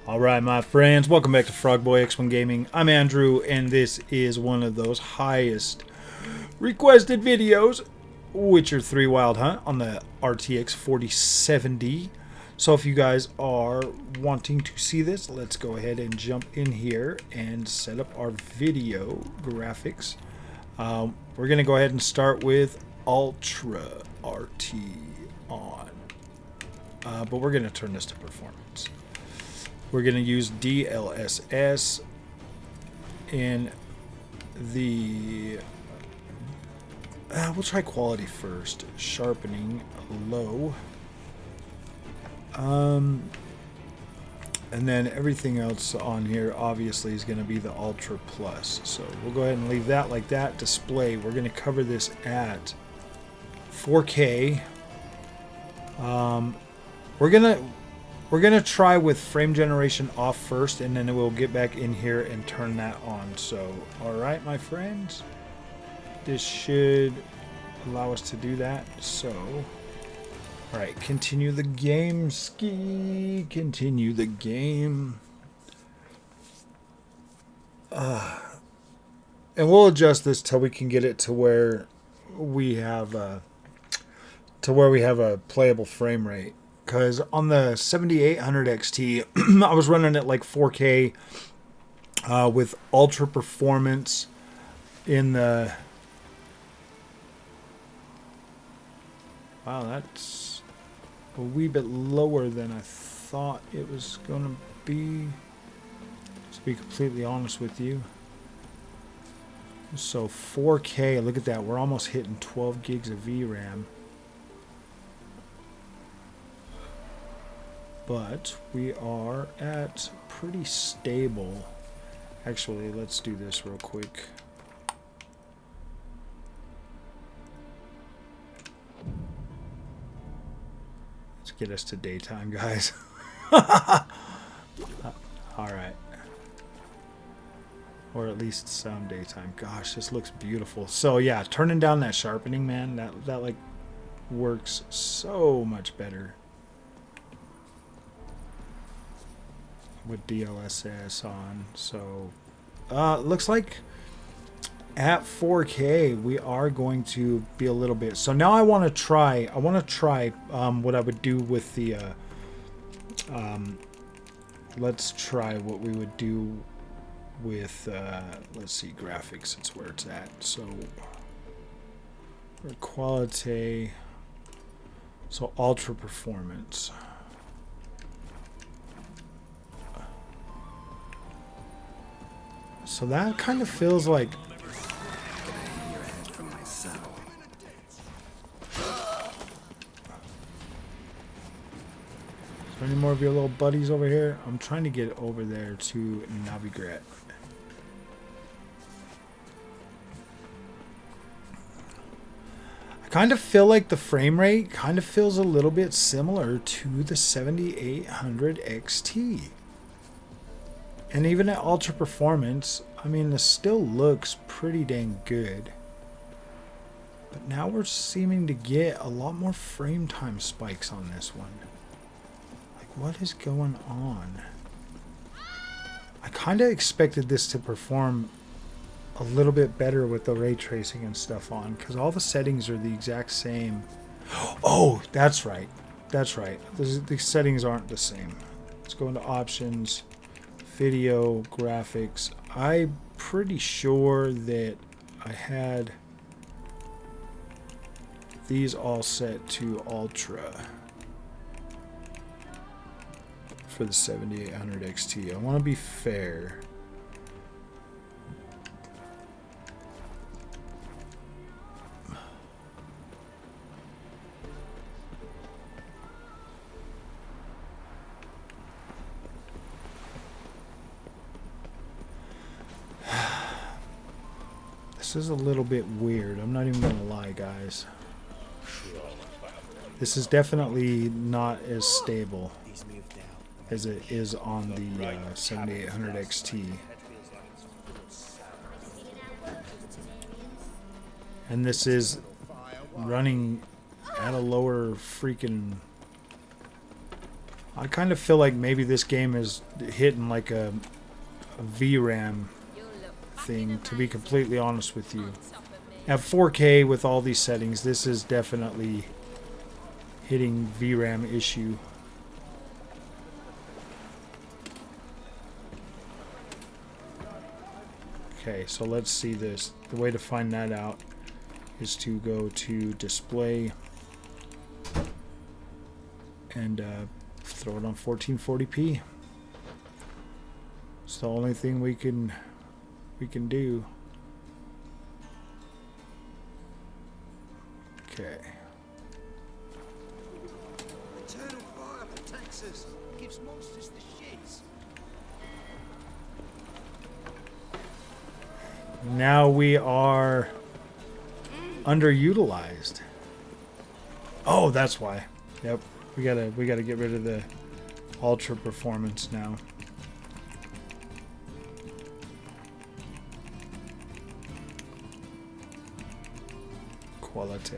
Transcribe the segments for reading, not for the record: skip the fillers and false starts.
Alright, my friends, welcome back to Frogboy X1 Gaming. I'm Andrew, and this is one of those highest requested videos, Witcher 3 Wild Hunt on the RTX 4070. So if you guys are wanting to see this, let's go ahead and jump in here and set up our video graphics. We're going to go ahead and start with Ultra RT on. But we're going to turn this to performance. We're going to use DLSS in the... we'll try quality first. Sharpening low. And then everything else on here obviously is going to be the Ultra Plus. So we'll go ahead and leave that like that. Display, we're going to cover this at 4K. We're gonna try with frame generation off first, and then we'll get back in here and turn that on. So, all right, my friends, this should allow us to do that. So, all right, continue the game, continue the game. And we'll adjust this till we can get it to where we have a playable frame rate. Because on the 7800 XT, I was running it like 4K with ultra performance in the... Wow, that's a wee bit lower than I thought it was going to be, to be completely honest with you. So 4K, look at that, we're almost hitting 12 gigs of VRAM. But we are at pretty stable. Actually, let's do this real quick. Let's get us to daytime, guys. All right. Or at least some daytime. Gosh, this looks beautiful. So yeah, turning down that sharpening, man, that like works so much better with DLSS on. So looks like at 4K we are going to be a little bit. So now I want to try what I would do with the let's try what we would do with let's see, graphics, it's where it's at. So quality, so ultra performance. So that kind of feels like... Is there any more of your little buddies over here? I'm trying to get over there to Navigret. I kind of feel like the frame rate kind of feels a little bit similar to the 7800 XT. And even at ultra performance, I mean, this still looks pretty dang good. But now we're seeming to get a lot more frame time spikes on this one. Like, what is going on? I kind of expected this to perform a little bit better with the ray tracing and stuff on, because all the settings are the exact same. Oh, that's right. That's right. The settings aren't the same. Let's go into options. Video, graphics. I'm pretty sure that I had these all set to ultra for the 7800 XT. I want to be fair. This is a little bit weird. I'm not even gonna lie, guys. This is definitely not as stable as it is on the 7800 XT. And this is running at a lower freaking I kind of feel like maybe this game is hitting like a VRAM thing, to be completely honest with you. At 4K with all these settings, this is definitely hitting VRAM issue. Okay, so let's see this. The way to find that out is to go to display and throw it on 1440p. It's the only thing we can do. Okay. Eternal fire protects us. Gives monsters the shits. Now we are underutilized. Oh, that's why. Yep. We gotta get rid of the ultra performance now. Quality.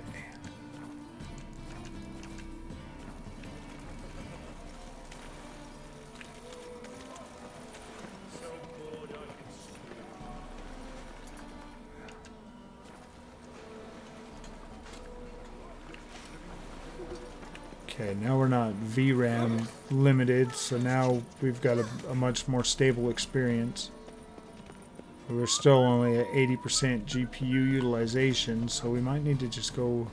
Okay, now we're not VRAM limited, so now we've got a much more stable experience. We're still only at 80% GPU utilization, so we might need to just go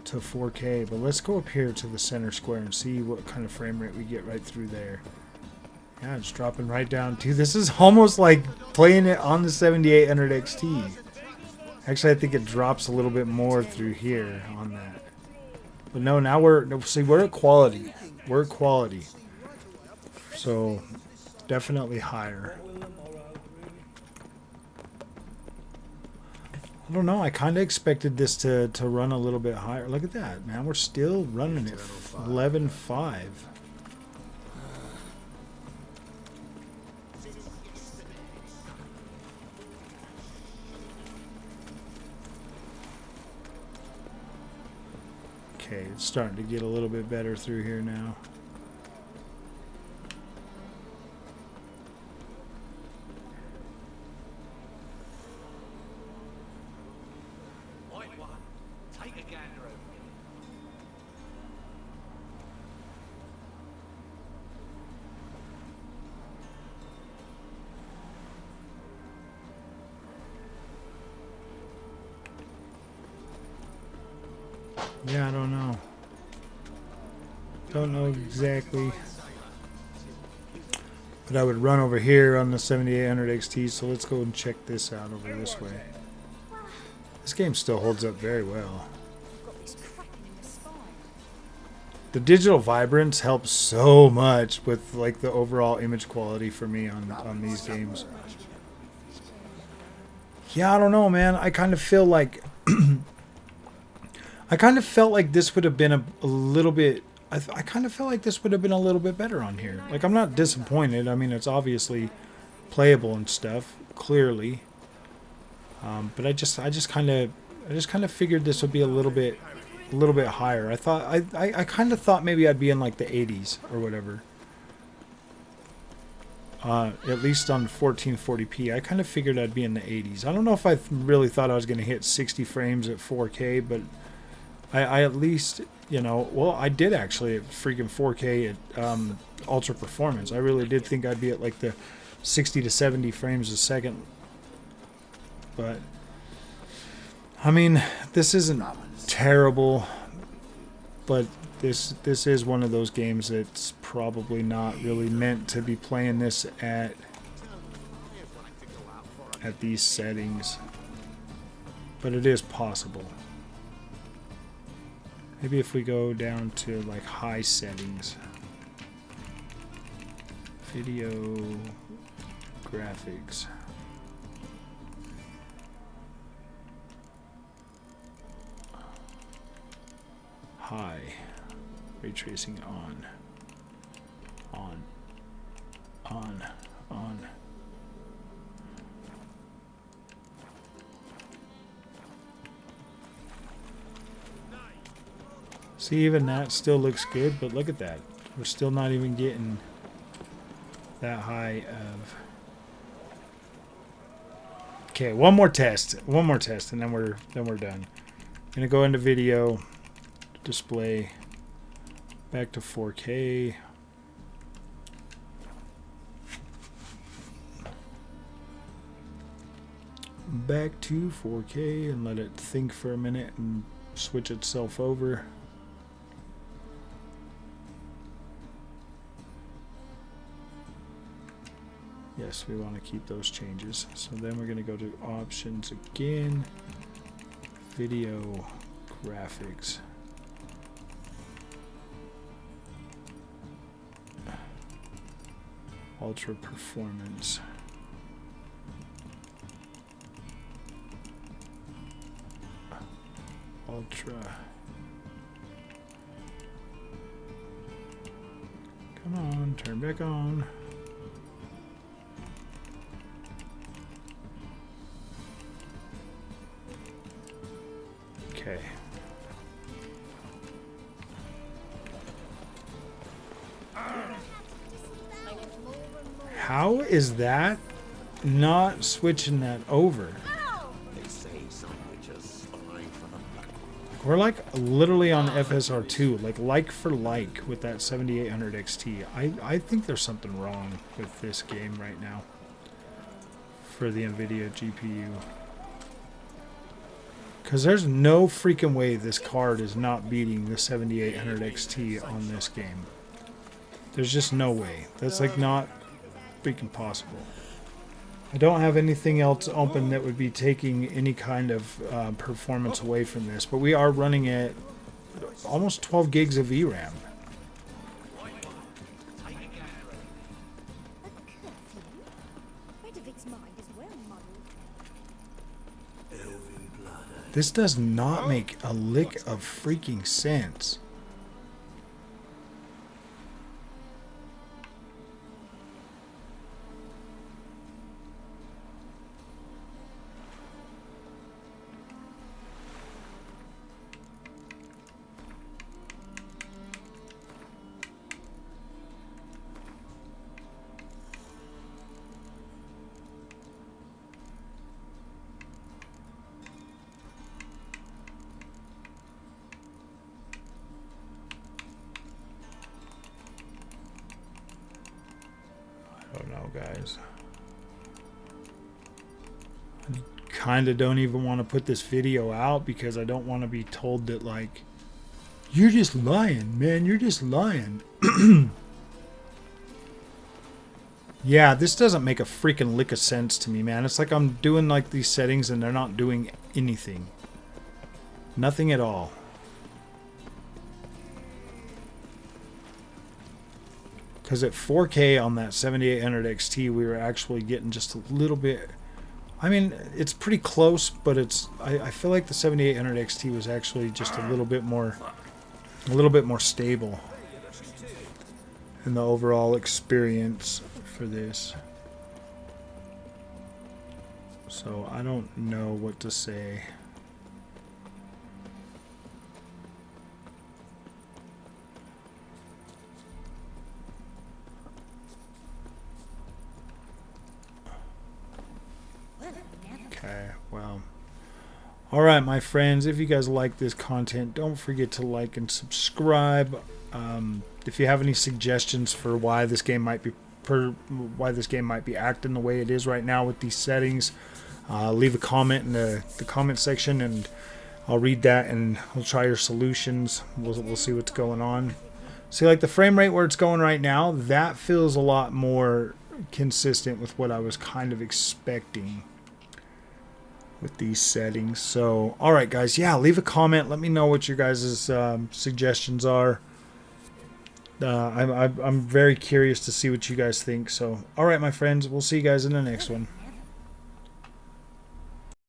to 4K. But let's go up here to the center square and see what kind of frame rate we get right through there. Yeah, it's dropping right down to... This is almost like playing it on the 7800 XT. Actually, I think it drops a little bit more through here on that. But no, now we're at quality. We're at quality. So, definitely higher. I don't know. I kind of expected this to run a little bit higher. Look at that, man. We're still running at 11.5. Okay, it's starting to get a little bit better through here now. Take a gander over here. Yeah, I don't know. Don't know exactly. But I would run over here on the 7800 XT, so let's go and check this out over this way. This game still holds up very well. The digital vibrance helps so much with like the overall image quality for me on these games. Yeah, I don't know, man. I kind of feel like I kind of felt like this would have been a little bit. I kind of felt like this would have been a little bit better on here. Like, I'm not disappointed. I mean, it's obviously playable and stuff, clearly. But I just kind of figured this would be a little bit higher. I kind of thought maybe I'd be in like the 80s or whatever. At least on 1440p, I kind of figured I'd be in the 80s. I don't know if I really thought I was going to hit 60 frames at 4K, but I at least, you know, well, I did actually at freaking 4K at ultra performance. I really did think I'd be at like the 60 to 70 frames a second. But I mean, this isn't terrible, but this is one of those games that's probably not really meant to be playing this at these settings. But it is possible. Maybe if we go down to like high settings. Video graphics. High. Ray tracing on. On. See, even that still looks good, but look at that. We're still not even getting that high of. Okay, one more test, and then we're done. Gonna go into video, display, back to 4K. Back to 4K and let it think for a minute and switch itself over. Yes, we want to keep those changes. So then we're going to go to options again, video graphics. Ultra performance. Ultra. Come on, turn back on. Okay. How is that not switching that over? We're like literally on FSR2, like for like with that 7800 XT. I think there's something wrong with this game right now for the Nvidia GPU. Because there's no freaking way this card is not beating the 7800 XT on this game. There's just no way. That's like not freaking possible. I don't have anything else open that would be taking any kind of performance away from this, but we are running at almost 12 gigs of VRAM. This does not make a lick of freaking sense. I don't know, guys. I kind of don't even want to put this video out because I don't want to be told that, like, you're just lying, man. You're just lying. Yeah, this doesn't make a freaking lick of sense to me, man. It's like I'm doing, like, these settings and they're not doing anything. Nothing at all. Because at 4K on that 7800 XT, we were actually getting just a little bit. I mean, it's pretty close, but it's. I feel like the 7800 XT was actually just a little bit more stable in the overall experience for this. So I don't know what to say. Okay, well. Alright, my friends, if you guys like this content, don't forget to like and subscribe. If you have any suggestions for why this game might be acting the way it is right now with these settings, leave a comment in the comment section and I'll read that and we'll try your solutions. We'll see what's going on. See, like the frame rate where it's going right now, that feels a lot more consistent with what I was kind of expecting with these settings. So, alright guys, yeah, leave a comment. Let me know what your guys' suggestions are. I'm very curious to see what you guys think. So, alright my friends, we'll see you guys in the next one.